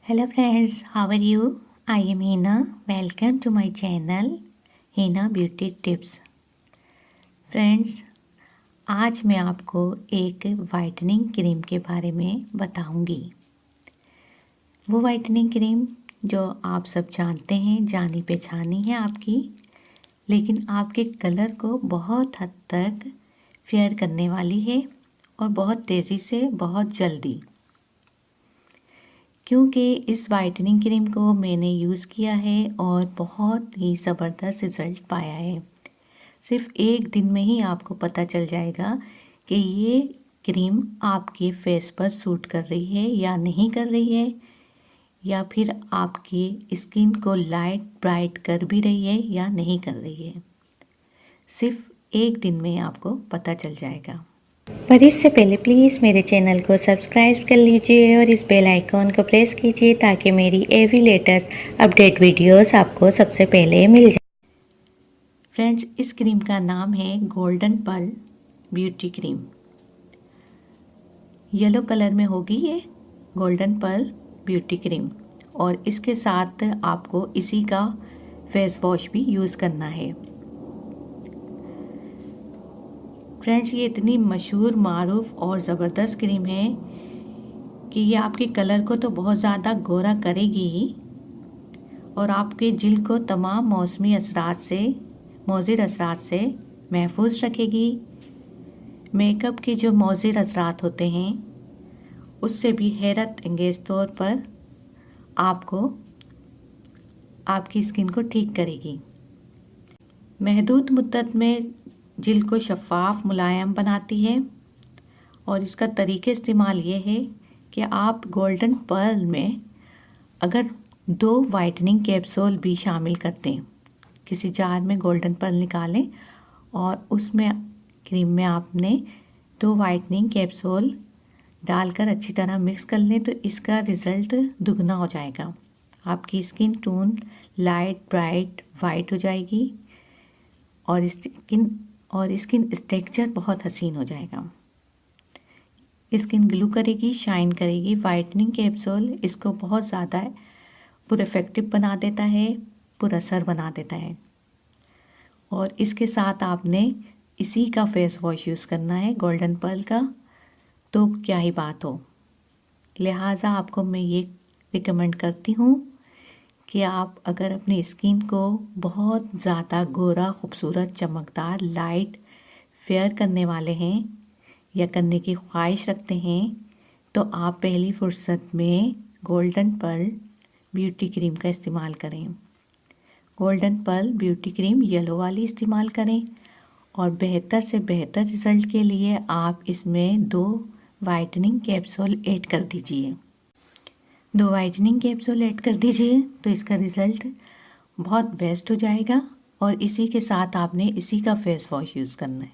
Hello friends, how are you? I am Hina. Welcome to my channel Hina Beauty Tips. Friends, आज मैं आपको एक whitening cream के बारे में बताऊंगी। वो वाइटनिंग क्रीम जो आप सब जानते हैं, जानी पहचानी है आपकी, लेकिन आपके कलर को बहुत हद तक फेयर करने वाली है और बहुत तेज़ी से, बहुत जल्दी। क्योंकि इस वाइटनिंग क्रीम को मैंने यूज़ किया है और बहुत ही ज़बरदस्त रिज़ल्ट पाया है। सिर्फ एक दिन में ही आपको पता चल जाएगा कि ये क्रीम आपके फेस पर सूट कर रही है या नहीं कर रही है, या फिर आपकी स्किन को लाइट ब्राइट कर भी रही है या नहीं कर रही है। सिर्फ एक दिन में आपको पता चल जाएगा। पर इससे पहले प्लीज़ मेरे चैनल को सब्सक्राइब कर लीजिए और इस बेल आइकॉन को प्रेस कीजिए ताकि मेरी एवरी लेटेस्ट अपडेट वीडियोस आपको सबसे पहले मिल जाए। फ्रेंड्स, इस क्रीम का नाम है Golden Pearl beauty cream. Yellow colour में होगी ये गोल्डन पर्ल ब्यूटी क्रीम, और इसके साथ आपको इसी का फेस वॉश भी यूज़ करना है। फ्रेंड्स, ये इतनी मशहूर, मारूफ और ज़बरदस्त क्रीम है कि ये आपके कलर को तो बहुत ज़्यादा गोरा करेगी ही, और आपके जिल्द को तमाम मौसमी असरात से, मुज़िर असरात से महफूज रखेगी। मेकअप के जो मुज़िर असरात होते हैं उससे भी हैरत अंगेज़ तौर पर आपको आपकी स्किन को ठीक करेगी। महदूद मुद्दत में जिल्द को शफ़ाफ मुलायम बनाती है, और इसका तरीके इस्तेमाल ये है कि आप गोल्डन पर्ल में अगर 2 वाइटनिंग कैप्सूल भी शामिल करते हैं, किसी जार में गोल्डन पर्ल निकालें और उसमें क्रीम में आपने 2 वाइटनिंग कैप्सूल डालकर अच्छी तरह मिक्स कर लें तो इसका रिज़ल्ट दुगना हो जाएगा। आपकी skin tone light bright white हो जाएगी और स्किन टेक्सचर बहुत हसीन हो जाएगा। स्किन ग्लो करेगी, शाइन करेगी। वाइटनिंग कैप्सूल इसको बहुत ज़्यादा पुरफेक्टिव बना देता है, पुरअसर बना देता है। और इसके साथ आपने इसी का फेस वॉश यूज़ करना है, गोल्डन पर्ल का, तो क्या ही बात हो। लिहाजा आपको मैं ये रिकमेंड करती हूँ कि आप अगर अपनी स्किन को बहुत ज़्यादा गोरा, खूबसूरत, चमकदार, लाइट, फेयर करने वाले हैं या करने की ख्वाहिश रखते हैं, तो आप पहली फुर्सत में गोल्डन पर्ल ब्यूटी क्रीम का इस्तेमाल करें। Golden Pearl beauty cream yellow वाली इस्तेमाल करें, और बेहतर से बेहतर रिज़ल्ट के लिए आप इसमें 2 वाइटनिंग कैप्सूल ऐड कर दीजिए। 2 वाइटनिंग कैप्सूल ऐड कर दीजिए तो इसका रिज़ल्ट बहुत बेस्ट हो जाएगा। और इसी के साथ आपने इसी का फेस वॉश यूज़ करना है।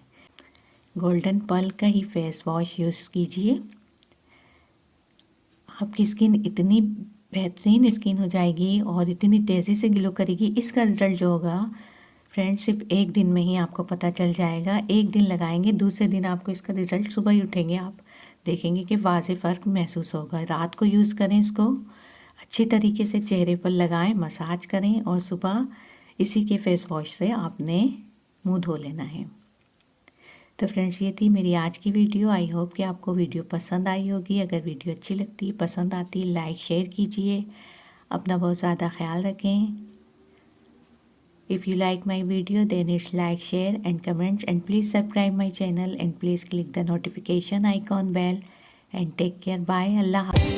गोल्डन पर्ल का ही फेस वॉश यूज़ कीजिए। आपकी स्किन इतनी बेहतरीन स्किन हो जाएगी और इतनी तेज़ी से ग्लो करेगी। इसका रिज़ल्ट जो होगा फ्रेंड्स, सिर्फ एक दिन में ही आपको पता चल जाएगा। एक दिन लगाएंगे, दूसरे दिन आपको इसका रिज़ल्ट सुबह ही उठेंगे आप देखेंगे कि वाज़े फ़र्क महसूस होगा। रात को यूज़ करें इसको, अच्छी तरीके से चेहरे पर लगाएं, मसाज करें, और सुबह इसी के फेस वॉश से आपने मुंह धो लेना है। तो फ्रेंड्स, ये थी मेरी आज की वीडियो। आई होप कि आपको वीडियो पसंद आई होगी। अगर वीडियो अच्छी लगती, पसंद आती, लाइक शेयर कीजिए। अपना बहुत ज़्यादा ख्याल रखें। If you like my video, then it's like, share and comment, and please subscribe my channel and please click the notification icon bell, and take care. Bye. Allah Hafiz.